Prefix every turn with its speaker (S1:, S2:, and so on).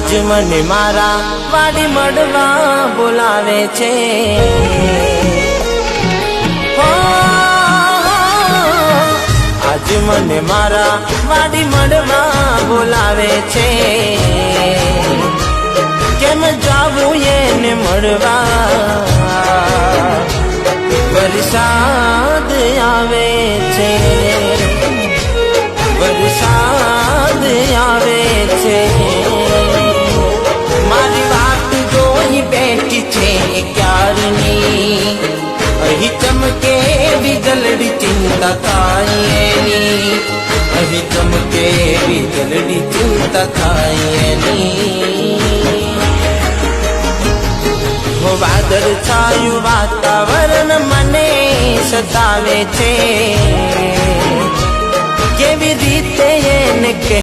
S1: આજ મને મારા વાડી મળવા બોલાવે છે. આજ મને મારા વાડી મળવા બોલાવે છે. કેમ જાવું એને મળવા? વરસાદ આવે છે, વરસાદ આવે છે. મારી વાત જોઈ બેઠી છે ક્યારની, અહીં ચમકે વીજળી ચિંતા થાય એની, અહીં ચમકે વીજળી ચિંતા થાય એની. વાદળ છાયું વાતાવરણ મને સતાવે છે. કેવી રીતે એને